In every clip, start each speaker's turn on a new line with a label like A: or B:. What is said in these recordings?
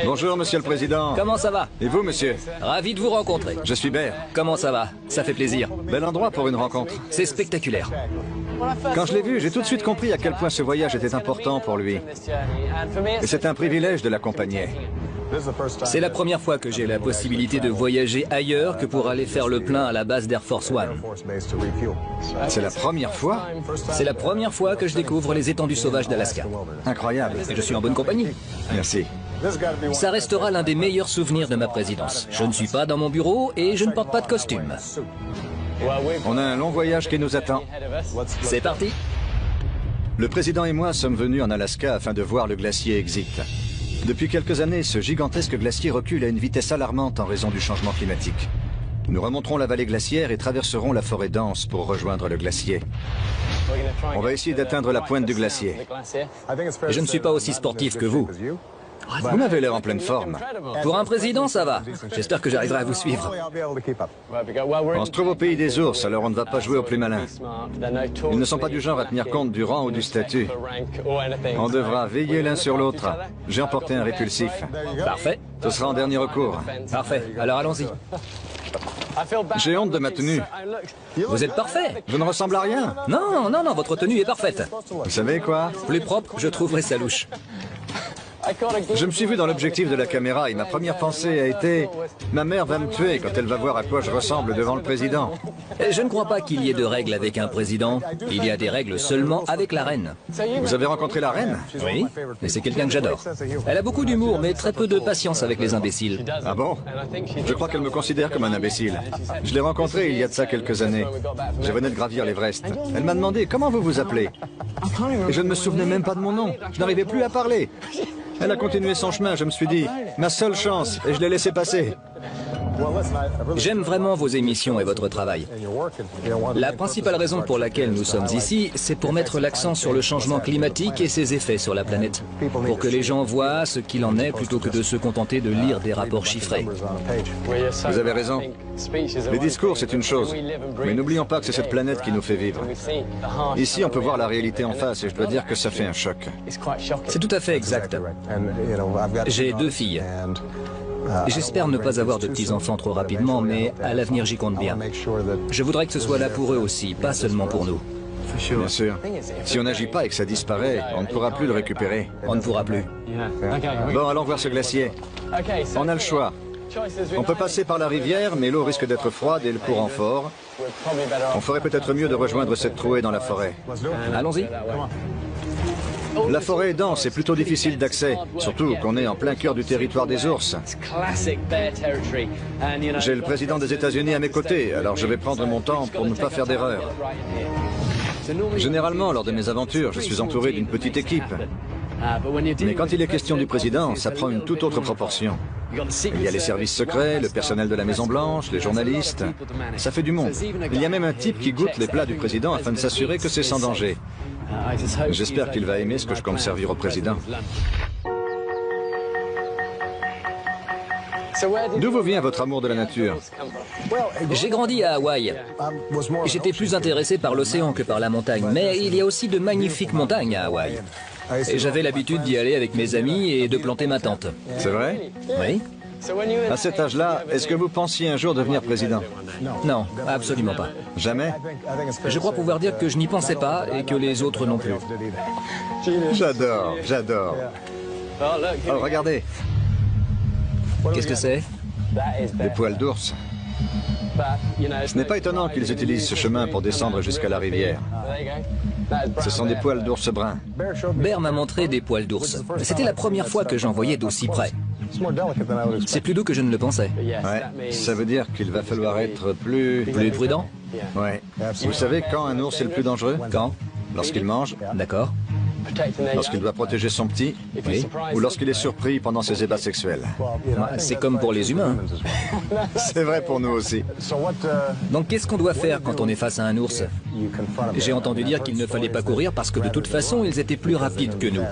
A: Bonjour, Monsieur le Président.
B: Comment ça va?
A: Et vous, monsieur?
B: Ravi de vous rencontrer.
A: Je suis Baird.
B: Comment ça va? Ça fait plaisir.
A: Bel endroit pour une rencontre.
B: C'est spectaculaire.
A: Quand je l'ai vu, j'ai tout de suite compris à quel point ce voyage était important pour lui. Et c'est un privilège de l'accompagner.
B: C'est la première fois que j'ai la possibilité de voyager ailleurs que pour aller faire le plein à la base d'Air Force One.
A: C'est la première fois?
B: C'est la première fois que je découvre les étendues sauvages d'Alaska.
A: Incroyable.
B: Et je suis en bonne compagnie.
A: Merci.
B: Ça restera l'un des meilleurs souvenirs de ma présidence. Je ne suis pas dans mon bureau et je ne porte pas de costume.
A: On a un long voyage qui nous attend.
B: C'est parti.
A: Le président et moi sommes venus en Alaska afin de voir le glacier Exit. Depuis quelques années, ce gigantesque glacier recule à une vitesse alarmante en raison du changement climatique. Nous remonterons la vallée glaciaire et traverserons la forêt dense pour rejoindre le glacier. On va essayer d'atteindre la pointe du glacier.
B: Je ne suis pas aussi sportif que vous.
A: Vous m'avez l'air en pleine forme.
B: Pour un président, ça va. J'espère que j'arriverai à vous suivre.
A: On se trouve au pays des ours, alors on ne va pas jouer au plus malin. Ils ne sont pas du genre à tenir compte du rang ou du statut. On devra veiller l'un sur l'autre. J'ai emporté un répulsif.
B: Parfait.
A: Ce sera en dernier recours.
B: Parfait. Alors allons-y.
A: J'ai honte de ma tenue.
B: Vous êtes parfait.
A: Je ne ressemble à rien.
B: Non, non, non, votre tenue est parfaite.
A: Vous savez quoi?
B: Plus propre, je trouverai ça louche.
A: Je me suis vu dans l'objectif de la caméra et ma première pensée a été « Ma mère va me tuer quand elle va voir à quoi je ressemble devant le président. »
B: Je ne crois pas qu'il y ait de règles avec un président. Il y a des règles seulement avec la reine.
A: Vous avez rencontré la reine?
B: Oui, mais c'est quelqu'un que j'adore. Elle a beaucoup d'humour, mais très peu de patience avec les imbéciles.
A: Ah bon? Je crois qu'elle me considère comme un imbécile. Je l'ai rencontrée il y a de ça quelques années. Je venais de gravir l'Everest. Elle m'a demandé « Comment vous vous appelez ?» Et je ne me souvenais même pas de mon nom. Je n'arrivais plus à parler. Elle a continué son chemin, je me suis dit, ma seule chance, et je l'ai laissé passer.
B: J'aime vraiment vos émissions et votre travail. La principale raison pour laquelle nous sommes ici, c'est pour mettre l'accent sur le changement climatique et ses effets sur la planète. Pour que les gens voient ce qu'il en est plutôt que de se contenter de lire des rapports chiffrés.
A: Vous avez raison. Les discours, c'est une chose. Mais n'oublions pas que c'est cette planète qui nous fait vivre. Ici, on peut voir la réalité en face et je dois dire que ça fait un choc.
B: C'est tout à fait exact. J'ai 2 filles. J'espère ne pas avoir de petits-enfants trop rapidement, mais à l'avenir j'y compte bien. Je voudrais que ce soit là pour eux aussi, pas seulement pour nous.
A: Bien sûr. Si on n'agit pas et que ça disparaît, on ne pourra plus le récupérer.
B: On ne pourra plus.
A: Bon, allons voir ce glacier. On a le choix. On peut passer par la rivière, mais l'eau risque d'être froide et le courant fort. On ferait peut-être mieux de rejoindre cette trouée dans la forêt.
B: Allons-y.
A: La forêt est dense et plutôt difficile d'accès, surtout qu'on est en plein cœur du territoire des ours. J'ai le président des États-Unis à mes côtés, alors je vais prendre mon temps pour ne pas faire d'erreur. Généralement, lors de mes aventures, je suis entouré d'une petite équipe. Mais quand il est question du président, ça prend une toute autre proportion. Il y a les services secrets, le personnel de la Maison-Blanche, les journalistes. Ça fait du monde. Il y a même un type qui goûte les plats du président afin de s'assurer que c'est sans danger. J'espère qu'il va aimer ce que je compte servir au président. D'où vous vient votre amour de la nature?
B: J'ai grandi à Hawaï. J'étais plus intéressé par l'océan que par la montagne, mais il y a aussi de magnifiques montagnes à Hawaï. Et j'avais l'habitude d'y aller avec mes amis et de planter ma tente.
A: C'est vrai?
B: Oui.
A: À cet âge-là, est-ce que vous pensiez un jour devenir président?
B: Non, absolument pas.
A: Jamais?
B: Je crois pouvoir dire que je n'y pensais pas et que les autres non plus.
A: J'adore, j'adore. Oh, regardez,
B: Qu'est-ce que c'est?
A: des poils d'ours. Ce n'est pas étonnant qu'ils utilisent ce chemin pour descendre jusqu'à la rivière. Ce sont des poils d'ours bruns.
B: Bear m'a montré des poils d'ours. C'était la première fois que j'en voyais d'aussi près. C'est plus doux que je ne le pensais.
A: Ouais, ça veut dire qu'il va falloir être plus
B: prudent?
A: Ouais. Vous savez quand un ours est le plus dangereux?
B: Quand?
A: Lorsqu'il mange,
B: D'accord.
A: lorsqu'il doit protéger son petit,
B: Oui.
A: ou lorsqu'il est surpris pendant ses ébats sexuels.
B: C'est comme pour les humains.
A: C'est vrai pour nous aussi.
B: Donc qu'est-ce qu'on doit faire quand on est face à un ours? J'ai entendu dire qu'il ne fallait pas courir parce que de toute façon, ils étaient plus rapides que nous.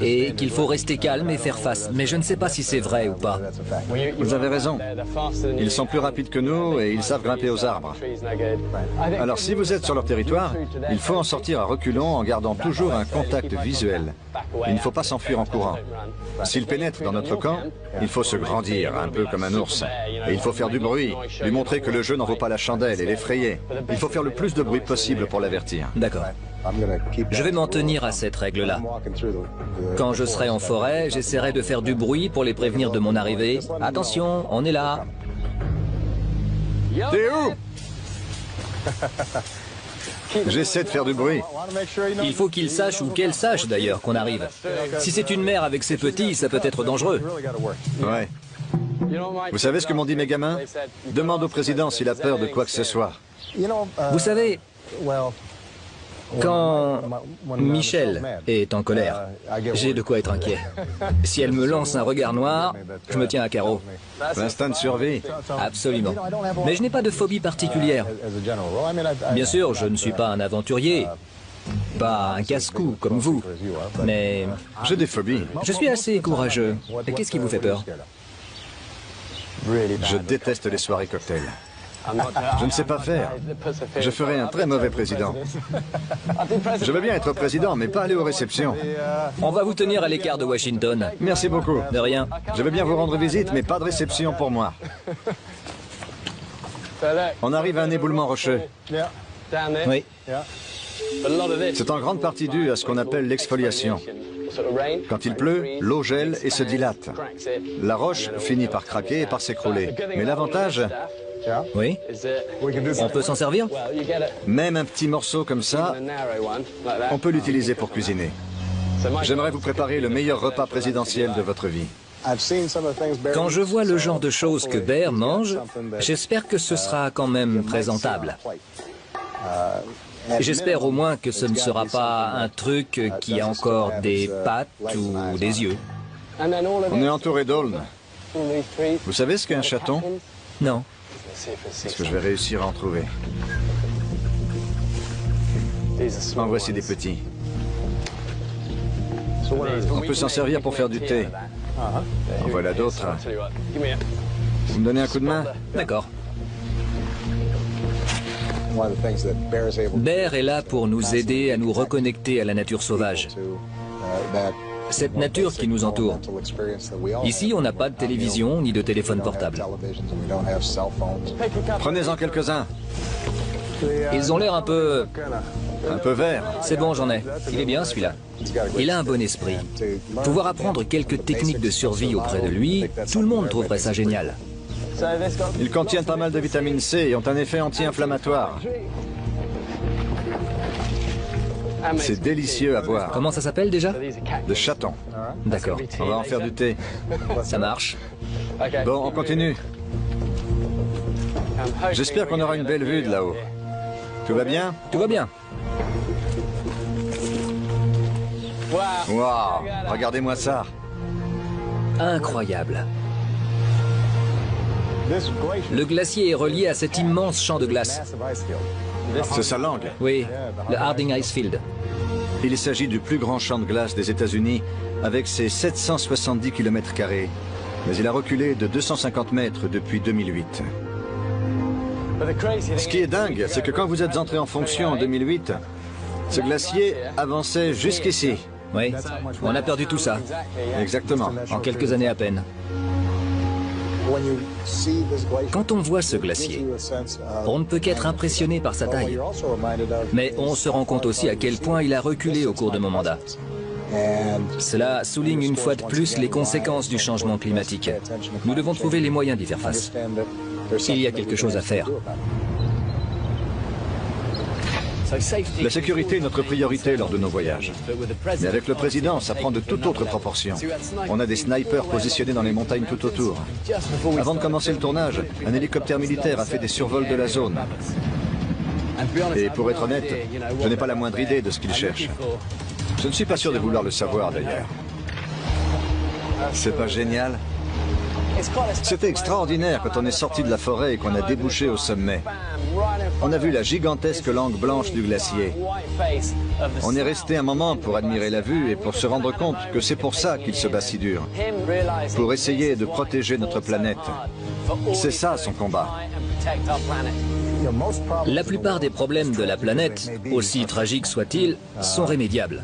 B: Et qu'il faut rester calme et faire face. Mais je ne sais pas si c'est vrai ou pas.
A: Vous avez raison. Ils sont plus rapides que nous et ils savent grimper aux arbres. Alors si vous êtes sur leur territoire, il faut en sortir à reculons en gardant toujours un contact visuel. Il ne faut pas s'enfuir en courant. S'ils pénètrent dans notre camp, il faut se grandir, un peu comme un ours. Et il faut faire du bruit, lui montrer que le jeu n'en vaut pas la chandelle et l'effrayer. Il faut faire le plus de bruit possible pour l'avertir.
B: D'accord. Je vais m'en tenir à cette règle-là. Quand je serai en forêt, j'essaierai de faire du bruit pour les prévenir de mon arrivée. Attention, on est là.
A: T'es où? J'essaie de faire du bruit.
B: Il faut qu'ils sachent, ou qu'elles sachent d'ailleurs, qu'on arrive. Si c'est une mère avec ses petits, ça peut être dangereux.
A: Ouais. Vous savez ce que m'ont dit mes gamins? Demande au président s'il a peur de quoi que ce soit.
B: Vous savez, quand Michelle est en colère, j'ai de quoi être inquiet. Si elle me lance un regard noir, je me tiens à carreau.
A: L'instinct de survie.
B: Absolument. Mais je n'ai pas de phobie particulière. Bien sûr, je ne suis pas un aventurier, pas un casse-cou comme vous, mais
A: J'ai des phobies.
B: je suis assez courageux. Et qu'est-ce qui vous fait peur?
A: Je déteste les soirées cocktails. Je ne sais pas faire. Je ferai un très mauvais président. Je veux bien être président, mais pas aller aux réceptions.
B: On va vous tenir à l'écart de Washington.
A: Merci beaucoup.
B: De rien.
A: Je veux bien vous rendre visite, mais pas de réception pour moi. On arrive à un éboulement rocheux.
B: Oui.
A: C'est en grande partie dû à ce qu'on appelle l'exfoliation. Quand il pleut, l'eau gèle et se dilate. La roche finit par craquer et par s'écrouler. Mais l'avantage,
B: Oui. On peut s'en servir?
A: même un petit morceau comme ça, on peut l'utiliser pour cuisiner. J'aimerais vous préparer le meilleur repas présidentiel de votre vie.
B: Quand je vois le genre de choses que Bear mange, j'espère que ce sera quand même présentable. J'espère au moins que ce ne sera pas un truc qui a encore des pattes ou des yeux.
A: On est entouré d'aulnes. Vous savez ce qu'est un chaton?
B: Non.
A: Est-ce que je vais réussir à en trouver? En voici des petits. On peut s'en servir pour faire du thé. En voilà d'autres. Vous me donnez un coup de main?
B: D'accord. Bear est là pour nous aider à nous reconnecter à la nature sauvage. Cette nature qui nous entoure. Ici, on n'a pas de télévision ni de téléphone portable.
A: Prenez-en quelques-uns.
B: Ils ont l'air un peu...
A: Un peu vert.
B: C'est bon, j'en ai. Il est bien, celui-là. Il a un bon esprit. Pouvoir apprendre quelques techniques de survie auprès de lui, tout le monde trouverait ça génial.
A: Ils contiennent pas mal de vitamine C et ont un effet anti-inflammatoire. C'est délicieux à boire.
B: Comment ça s'appelle déjà?
A: De chaton.
B: D'accord.
A: On va en faire du thé.
B: Ça marche.
A: Bon, on continue. J'espère qu'on aura une belle vue de là-haut. Tout va bien?
B: Tout va bien.
A: Waouh! Regardez-moi ça.
B: Incroyable. Le glacier est relié à cet immense champ de glace.
A: C'est sa langue.
B: Oui, le Harding Icefield.
A: Il s'agit du plus grand champ de glace des États-Unis avec ses 770 km². Mais il a reculé de 250 mètres depuis 2008. Ce qui est dingue, c'est que quand vous êtes entré en fonction en 2008, ce glacier avançait jusqu'ici.
B: Oui, on a perdu tout ça,
A: Exactement.
B: en quelques années à peine. Quand on voit ce glacier, on ne peut qu'être impressionné par sa taille. Mais on se rend compte aussi à quel point il a reculé au cours de mon mandat. Cela souligne une fois de plus les conséquences du changement climatique. Nous devons trouver les moyens d'y faire face. Il y a quelque chose à faire.
A: La sécurité est notre priorité lors de nos voyages. Mais avec le président, ça prend de toute autre proportion. On a des snipers positionnés dans les montagnes tout autour. Avant de commencer le tournage, un hélicoptère militaire a fait des survols de la zone. Et pour être honnête, je n'ai pas la moindre idée de ce qu'il cherche. Je ne suis pas sûr de vouloir le savoir d'ailleurs. C'est pas génial? C'était extraordinaire quand on est sorti de la forêt et qu'on a débouché au sommet. On a vu la gigantesque langue blanche du glacier. On est resté un moment pour admirer la vue et pour se rendre compte que c'est pour ça qu'il se bat si dur. Pour essayer de protéger notre planète. C'est ça son combat.
B: La plupart des problèmes de la planète, aussi tragiques soient-ils, sont rémédiables.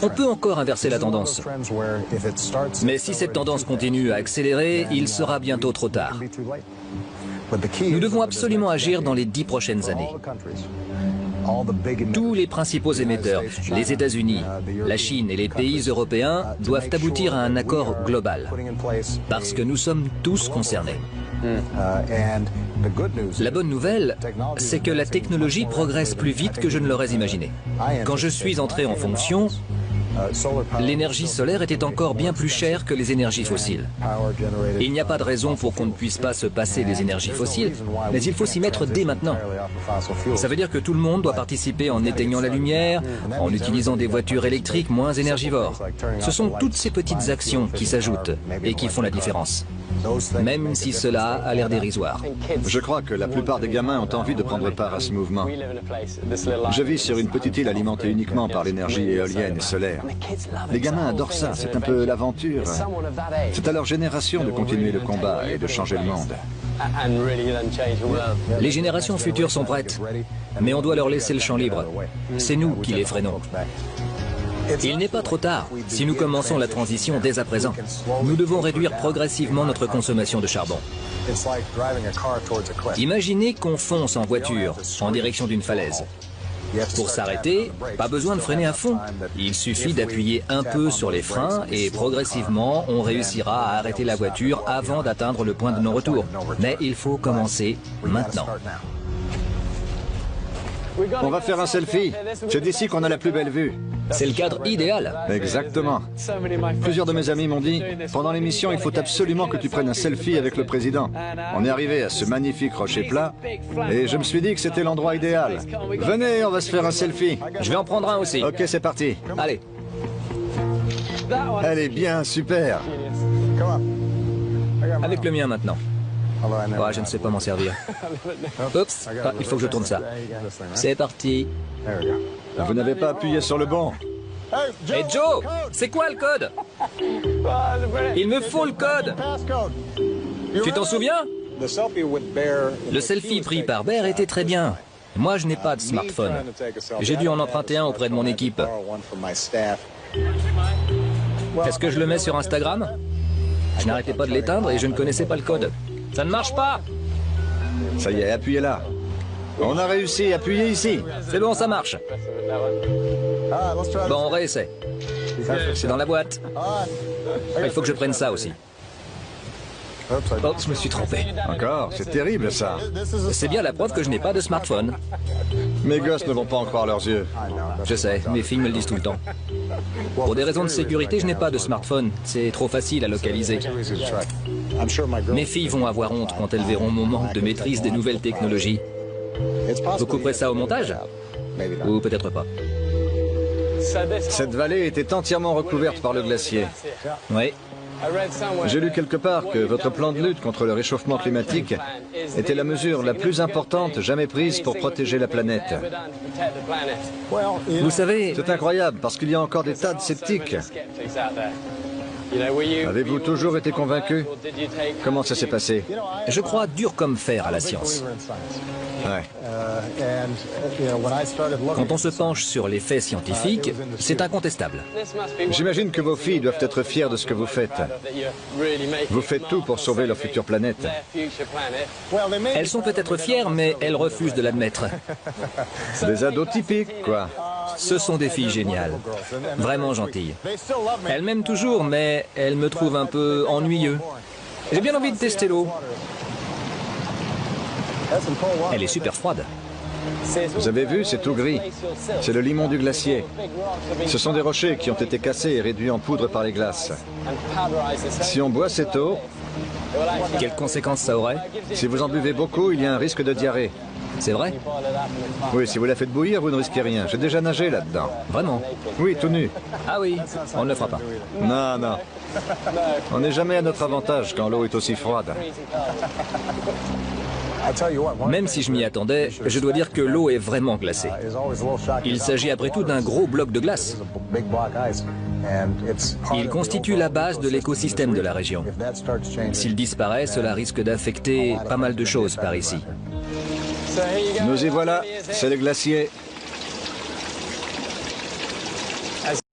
B: On peut encore inverser la tendance. Mais si cette tendance continue à accélérer, il sera bientôt trop tard. Nous devons absolument agir dans les 10 prochaines années. Tous les principaux émetteurs, les États-Unis, la Chine et les pays européens doivent aboutir à un accord global, parce que nous sommes tous concernés. La bonne nouvelle, c'est que la technologie progresse plus vite que je ne l'aurais imaginé. Quand je suis entré en fonction, l'énergie solaire était encore bien plus chère que les énergies fossiles. Il n'y a pas de raison pour qu'on ne puisse pas se passer des énergies fossiles, mais il faut s'y mettre dès maintenant. Ça veut dire que tout le monde doit participer en éteignant la lumière, en utilisant des voitures électriques moins énergivores. Ce sont toutes ces petites actions qui s'ajoutent et qui font la différence. Même si cela a l'air dérisoire.
A: Je crois que la plupart des gamins ont envie de prendre part à ce mouvement. Je vis sur une petite île alimentée uniquement par l'énergie éolienne et solaire. Les gamins adorent ça, c'est un peu l'aventure. C'est à leur génération de continuer le combat et de changer le monde.
B: Les générations futures sont prêtes, mais on doit leur laisser le champ libre. C'est nous qui les freinons. Il n'est pas trop tard si nous commençons la transition dès à présent. Nous devons réduire progressivement notre consommation de charbon. Imaginez qu'on fonce en voiture en direction d'une falaise. Pour s'arrêter, pas besoin de freiner à fond. Il suffit d'appuyer un peu sur les freins et progressivement, on réussira à arrêter la voiture avant d'atteindre le point de non-retour. Mais il faut commencer maintenant.
A: On va faire un selfie. C'est d'ici qu'on a la plus belle vue.
B: C'est le cadre idéal.
A: Exactement. Plusieurs de mes amis m'ont dit, pendant l'émission, il faut absolument que tu prennes un selfie avec le président. On est arrivé à ce magnifique rocher plat et je me suis dit que c'était l'endroit idéal. Venez, on va se faire un selfie.
B: Je vais en prendre un aussi.
A: Ok, c'est parti.
B: Allez.
A: Elle est bien, super.
B: Avec le mien maintenant. Oh, je ne sais pas m'en servir. Oups, il faut que je tourne ça. C'est parti.
A: Vous n'avez pas appuyé sur le bon.
B: Hey Joe, c'est quoi le code? Il me faut le code. Tu t'en souviens? Le selfie pris par Bear était très bien. Moi, je n'ai pas de smartphone. J'ai dû en emprunter un auprès de mon équipe. Est-ce que je le mets sur Instagram? Je n'arrêtais pas de l'éteindre et je ne connaissais pas le code. Ça ne marche pas.
A: Ça y est, appuyez là. On a réussi, appuyez ici.
B: C'est bon, ça marche. Bon, on réessaie. C'est dans la boîte. Il faut que je prenne ça aussi. Oh, je me suis trompé.
A: Encore? C'est terrible, ça.
B: C'est bien la preuve que je n'ai pas de smartphone.
A: Mes gosses ne vont pas en croire leurs yeux.
B: Je sais, mes filles me le disent tout le temps. Pour des raisons de sécurité, je n'ai pas de smartphone. C'est trop facile à localiser. Mes filles vont avoir honte quand elles verront mon manque de maîtrise des nouvelles technologies. Vous couperez ça au montage? Ou peut-être pas.
A: Cette vallée était entièrement recouverte par le glacier.
B: Oui.
A: J'ai lu quelque part que votre plan de lutte contre le réchauffement climatique était la mesure la plus importante jamais prise pour protéger la planète.
B: Vous savez...
A: C'est incroyable parce qu'il y a encore des tas de sceptiques. Avez-vous toujours été convaincu? Comment ça s'est passé?
B: Je crois dur comme fer à la science.
A: Ouais.
B: Quand on se penche sur les faits scientifiques, c'est incontestable.
A: J'imagine que vos filles doivent être fières de ce que vous faites. Vous faites tout pour sauver leur future planète.
B: Elles sont peut-être fières, mais elles refusent de l'admettre.
A: Des ados typiques, quoi.
B: Ce sont des filles géniales. Vraiment gentilles. Elles m'aiment toujours, mais elles me trouvent un peu ennuyeux. J'ai bien envie de tester l'eau. Elle est super froide.
A: Vous avez vu, c'est tout gris. C'est le limon du glacier. Ce sont des rochers qui ont été cassés et réduits en poudre par les glaces. Si on boit cette eau,
B: quelles conséquences ça aurait?
A: si vous en buvez beaucoup, il y a un risque de diarrhée.
B: C'est vrai?
A: Oui, si vous la faites bouillir, vous ne risquez rien. J'ai déjà nagé là-dedans.
B: Vraiment?
A: Oui, tout nu.
B: Ah oui, on ne le fera pas.
A: Non, non. On n'est jamais à notre avantage quand l'eau est aussi froide.
B: Même si je m'y attendais, je dois dire que l'eau est vraiment glacée. Il s'agit après tout d'un gros bloc de glace. Il constitue la base de l'écosystème de la région. S'il disparaît, cela risque d'affecter pas mal de choses par ici.
A: Nous y voilà, c'est le glacier.